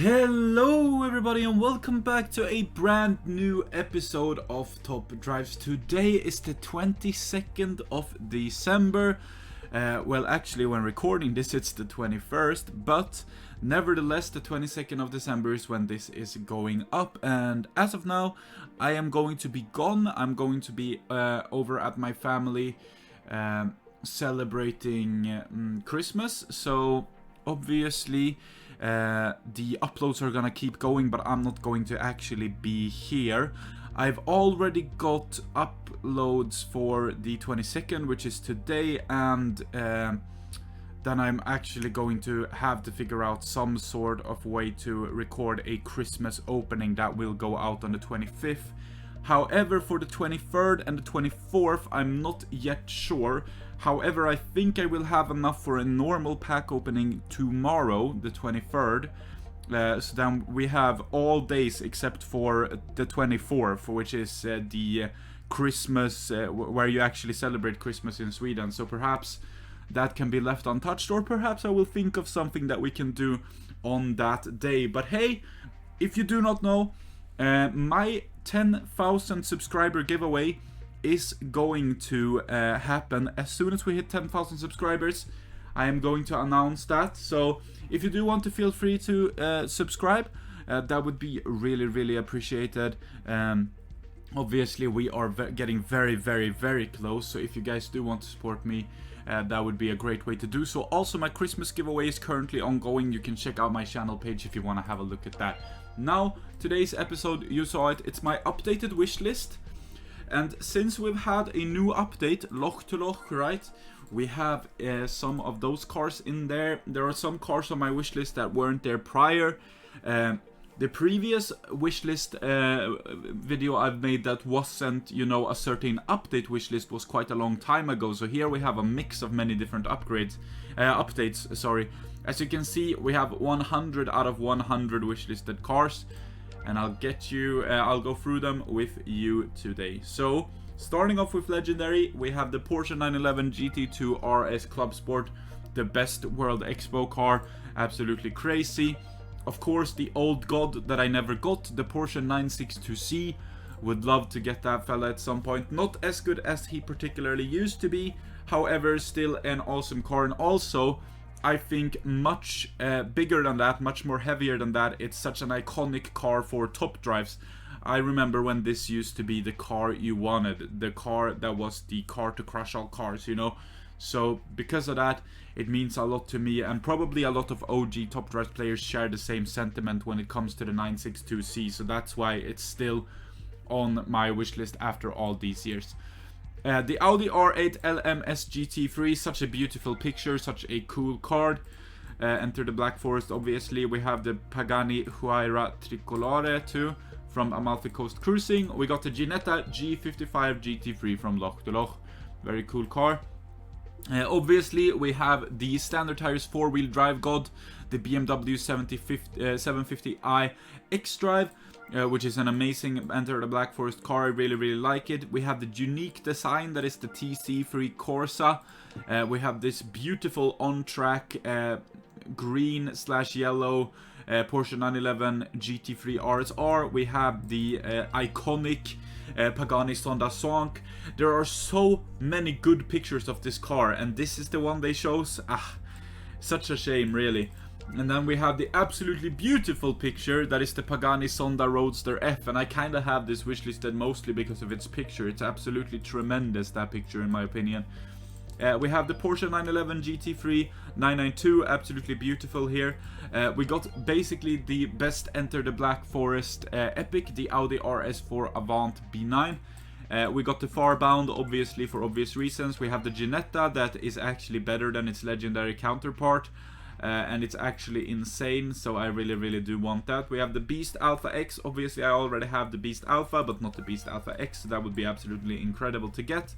Hello everybody and welcome back to a brand new episode of Top Drives. Today is the 22nd of December. Well, actually when recording this it's the 21st, but nevertheless the 22nd of December is when this is going up, and as of now I am going to be gone. I'm going to be over at my family celebrating Christmas, so obviously the uploads are gonna keep going, but I'm not going to actually be here. I've already got uploads for the 22nd, which is today, and then I'm actually going to have to figure out some sort of way to record a Christmas opening that will go out on the 25th. However, for the 23rd and the 24th, I'm not yet sure. However, I think I will have enough for a normal pack opening tomorrow, the 23rd. So then we have all days except for the 24th, which is the Christmas, where you actually celebrate Christmas in Sweden. So perhaps that can be left untouched, or perhaps I will think of something that we can do on that day. But hey, if you do not know, my 10,000 subscriber giveaway is going to happen as soon as we hit 10,000 subscribers. I am going to announce that, so if you do want to, feel free to subscribe. That would be really appreciated. Obviously we are getting very close, so if you guys do want to support me, that would be a great way to do so. Also, my Christmas giveaway is currently ongoing. You can check out my channel page if you want to have a look at that. Now, today's episode, you saw it, it's my updated wish list. And since we've had a new update, Loch to Loch, right? We have some of those cars in there. There are some cars on my wish list that weren't there prior. The previous wishlist video I've made that wasn't, you know, a certain update wishlist was quite a long time ago. So here we have a mix of many different updates, sorry. As you can see, we have 100 out of 100 wishlisted cars, and I'll go through them with you today. So, starting off with legendary, we have the Porsche 911 GT2 RS Club Sport, the best World Expo car, absolutely crazy. Of course, the old god that I never got, the Porsche 962C. Would love to get that fella at some point. Not as good as he particularly used to be, however, still an awesome car. And also, I think much bigger than that, much more heavier than that. It's such an iconic car for top drives. I remember when this used to be the car you wanted, the car that was the car to crush all cars, you know. So because of that, it means a lot to me, and probably a lot of OG top drives players share the same sentiment when it comes to the 962C. So that's why it's still on my wish list after all these years. The Audi R8 LMS GT3, such a beautiful picture, such a cool card. Enter the Black Forest, obviously. We have the Pagani Huayra Tricolore too, from Amalfi Coast Cruising. We got the Ginetta G55 GT3 from Loch to Loch. Very cool car. Obviously, we have the standard tires 4-wheel drive god, the BMW 750i X-Drive. Which is an amazing Enter the Black Forest car. I really like it. We have the unique design that is the TC3 Corsa. We have this beautiful on-track green/yellow Porsche 911 GT3 RSR. We have the iconic Pagani Sonda Sonk. There are so many good pictures of this car, and this is the one they chose. Such a shame, really. And then we have the absolutely beautiful picture that is the Pagani Sonda Roadster F, and I kind of have this wish listed mostly because of its picture. It's absolutely tremendous, that picture, in my opinion. We have the Porsche 911 GT3 992, absolutely beautiful here. We got basically the best Enter the Black Forest epic, the Audi RS4 Avant B9. We got the Farbound, obviously, for obvious reasons. We have the Ginetta that is actually better than its legendary counterpart. And it's actually insane, so I really do want that. We have the Beast Alpha X. Obviously, I already have the Beast Alpha, but not the Beast Alpha X, so that would be absolutely incredible to get.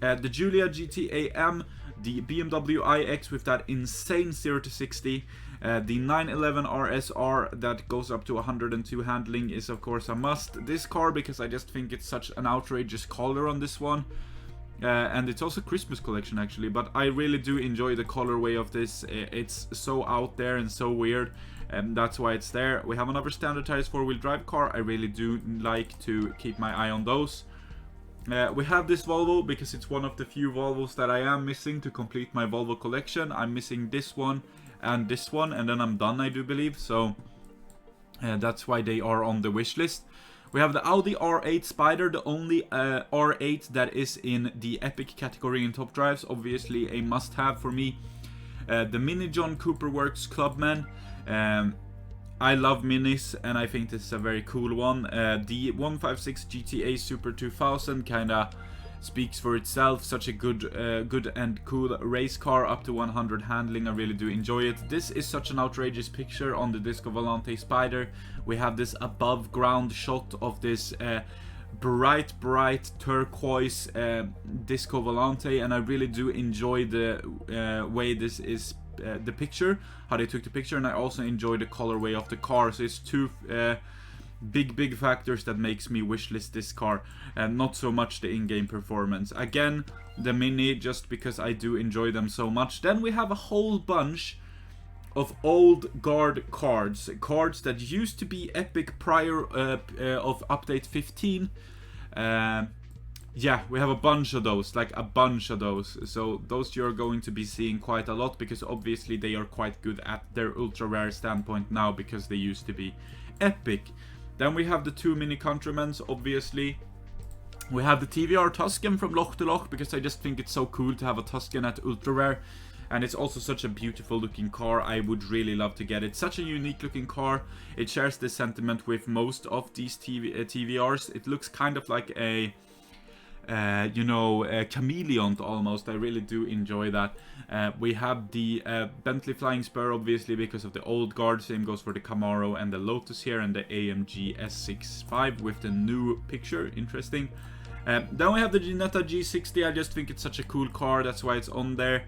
The Giulia GT-AM, the BMW iX with that insane 0 to 60. The 911 RSR that goes up to 102 handling is, of course, a must. This car, because I just think it's such an outrageous color on this one. and it's also Christmas collection actually, but I really do enjoy the colorway of this. It's so out there and so weird, and that's why it's there. We have another standardized 4-wheel drive car. I really do like to keep my eye on those. We have this Volvo because it's one of the few Volvos that I am missing to complete my Volvo collection. I'm missing this one, and then I'm done, I do believe. So that's why they are on the wish list. We have the Audi R8 Spider, the only R8 that is in the epic category in top drives. Obviously a must-have for me. The Mini John Cooper Works Clubman. I love minis, and I think this is a very cool one. The 156 GTA Super 2000 kinda speaks for itself. Such a good and cool race car, up to 100 handling. I really do enjoy it. This is such an outrageous picture on the Disco Volante Spider. We have this above ground shot of this bright turquoise Disco Volante, and I really do enjoy the way this is the picture, how they took the picture, and I also enjoy the colorway of the car. So it's two big factors that makes me wishlist this car, and not so much the in-game performance. Again, the Mini, just because I do enjoy them so much. Then we have a whole bunch of old guard cards that used to be epic prior of update 15. Yeah, we have a bunch of those, so those you're going to be seeing quite a lot, because obviously they are quite good at their ultra rare standpoint now, because they used to be epic. Then we have the two Mini Contrymans, obviously. We have the TVR Tuscan from Loch to Loch, because I just think it's so cool to have a Tuscan at ultra rare. And it's also such a beautiful looking car. I would really love to get it. Such a unique looking car. It shares this sentiment with most of these TVRs. It looks kind of like a a chameleon almost. I really do enjoy that. We have the Bentley Flying Spur, obviously, because of the old guard. Same goes for the Camaro and the Lotus here, and the AMG S65 with the new picture. Interesting. Then we have the Ginetta G60. I just think it's such a cool car. That's why it's on there.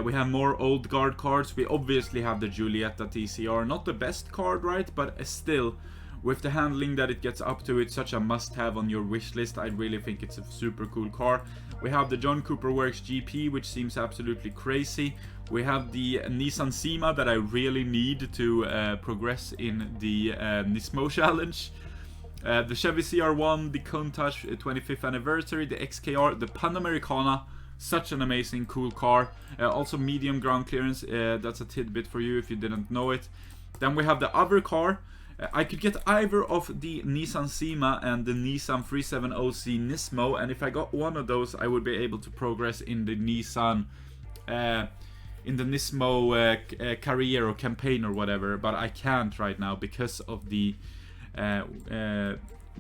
We have more old guard cards. We obviously have the Giulietta TCR. Not the best card, right? But still, with the handling that it gets up to, it's such a must-have on your wish list. I really think it's a super cool car. We have the John Cooper Works GP, which seems absolutely crazy. We have the Nissan Sima that I really need to progress in the Nismo challenge. The Chevy CR1, the Countach 25th anniversary, the XKR, the Panamericana. Such an amazing, cool car. Also medium ground clearance. That's a tidbit for you if you didn't know it. Then we have the other car. I could get either of the Nissan Sima and the Nissan 370C Nismo, and if I got one of those, I would be able to progress in the Nissan, Nismo career or campaign or whatever. But I can't right now because of the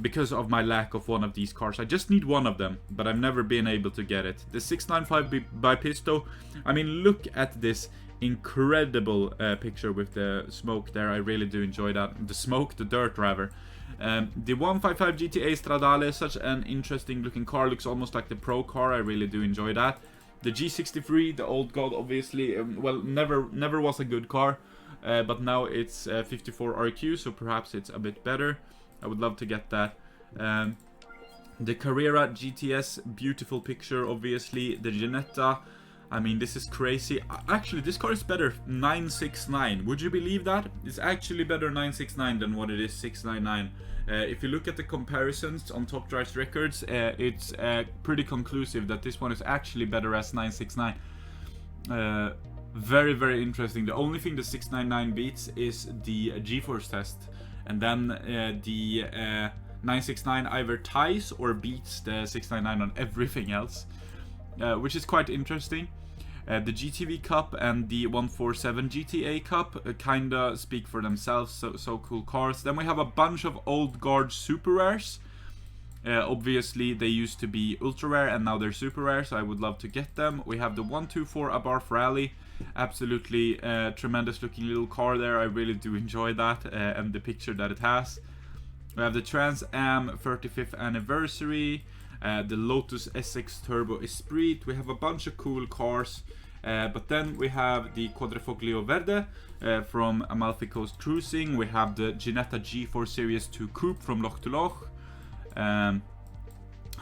because of my lack of one of these cars. I just need one of them, but I've never been able to get it. The 695 by Pisto. I mean, look at this incredible picture with the smoke there. I really do enjoy that. The smoke, the dirt rather. The 155 GTA Stradale, such an interesting looking car. Looks almost like the pro car. I really do enjoy that. The G63, the old god, obviously. Well, never was a good car, but now it's 54 RQ, so perhaps it's a bit better. I would love to get that. The Carrera GTS, beautiful picture, obviously. The Ginetta, I mean, this is crazy. Actually, this car is better 969. Would you believe that? It's actually better 969 than what it is 699. If you look at the comparisons on Top Drives records, it's pretty conclusive that this one is actually better as 969. Very, very interesting. The only thing the 699 beats is the G-Force test. And then the 969 either ties or beats the 699 on everything else, which is quite interesting. The GTV Cup and the 147 GTA Cup kinda speak for themselves, so cool cars. Then we have a bunch of old guard super rares. Obviously they used to be ultra rare and now they're super rare, so I would love to get them. We have the 124 Abarth Rally. Absolutely tremendous looking little car there. I really do enjoy that and the picture that it has. We have the Trans Am 35th anniversary, the Lotus SX Turbo Esprit. We have a bunch of cool cars, but then we have the Quadrifoglio Verde from Amalfi Coast Cruising. We have the Ginetta G4 Series 2 Coupe from Loch to Loch.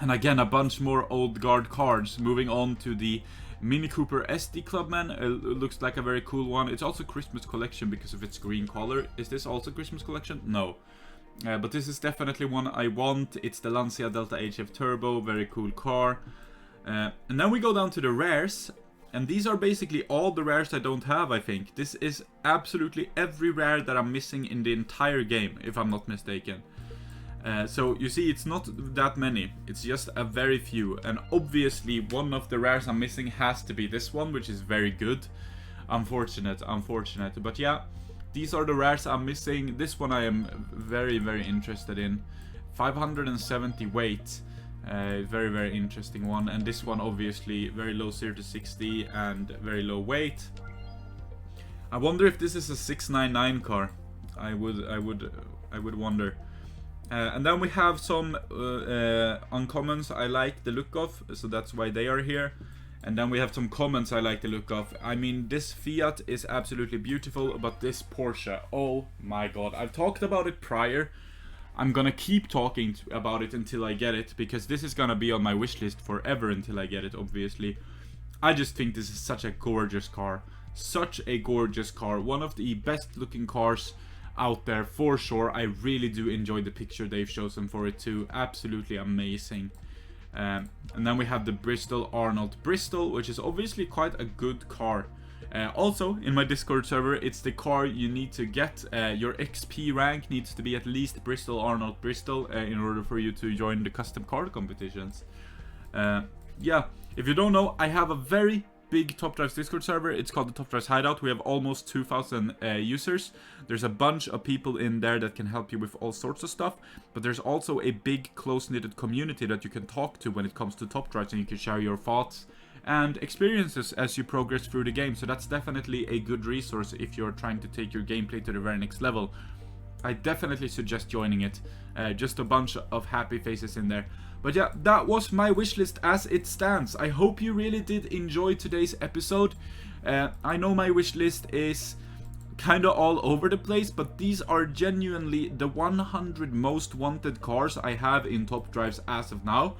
And again, a bunch more old guard cards. Moving on to the Mini Cooper SD Clubman. It looks like a very cool one. It's also Christmas collection because of its green color. Is this also Christmas collection? No. But this is definitely one I want. It's the Lancia Delta HF Turbo. Very cool car. And then we go down to the rares. And these are basically all the rares I don't have, I think. This is absolutely every rare that I'm missing in the entire game, if I'm not mistaken. So you see, it's not that many, it's just a very few, and obviously one of the rares I'm missing has to be this one, which is very good. Unfortunate, but yeah, these are the rares I'm missing. This one I am very, very interested in. 570 weight, very, very interesting one, and this one obviously very low 0 to 60 and very low weight. I wonder if this is a 699 car. I would wonder. And then we have some uncommons I like the look of, so that's why they are here. And then we have some comments I like the look of. I mean, this Fiat is absolutely beautiful, but this Porsche, oh my god. I've talked about it prior. I'm gonna keep talking about it until I get it, because this is gonna be on my wish list forever until I get it, obviously. I just think this is such a gorgeous car. Such a gorgeous car. One of the best looking cars out there for sure. I really do enjoy the picture they've chosen for it too. Absolutely amazing. And then we have the Bristol Arnold Bristol, which is obviously quite a good car. Also in my Discord server, it's the car you need to get. Your XP rank needs to be at least Bristol Arnold Bristol in order for you to join the custom car competitions. Yeah, if you don't know, I have a very big Top Drives Discord server. It's called the Top Drives Hideout. We have almost 2,000 users. There's a bunch of people in there that can help you with all sorts of stuff, but there's also a big close-knitted community that you can talk to when it comes to Top Drives, and you can share your thoughts and experiences as you progress through the game. So that's definitely a good resource if you're trying to take your gameplay to the very next level. I definitely suggest joining it. Just a bunch of happy faces in there. But yeah, that was my wish list as it stands. I hope you really did enjoy today's episode. I know my wish list is kind of all over the place, but these are genuinely the 100 most wanted cars I have in Top Drives as of now.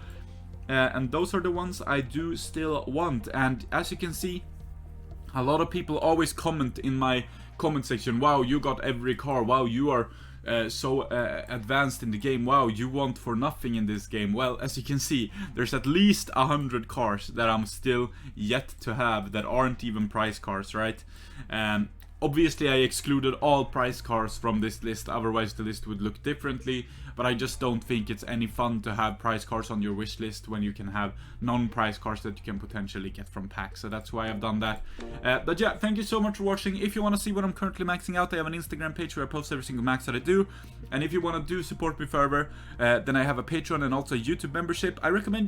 And those are the ones I do still want. And as you can see, a lot of people always comment in my comment section, wow, you got every car, wow, you are so advanced in the game, wow, you want for nothing in this game. Well, as you can see, there's at least 100 cars that I'm still yet to have that aren't even price cars, right? Obviously I excluded all price cars from this list, otherwise the list would look differently, but I just don't think it's any fun to have price cars on your wish list when you can have non-price cars that you can potentially get from packs, so that's why I've done that. But yeah, thank you so much for watching. If you want to see what I'm currently maxing out, I have an Instagram page where I post every single max that I do, and if you want to support me further, then I have a Patreon and also a YouTube membership. I recommend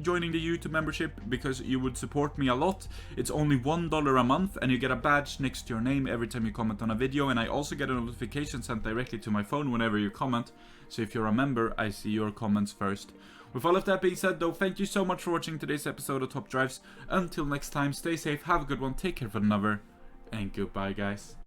joining the YouTube membership because you would support me a lot. It's only $1 a month, and you get a badge next to your name every time you comment on a video, and I also get a notification sent directly to my phone whenever you comment, so if you're a member, I see your comments first. With all of that being said though, thank you so much for watching today's episode of Top Drives. Until next time, stay safe, have a good one, take care for another, and goodbye guys.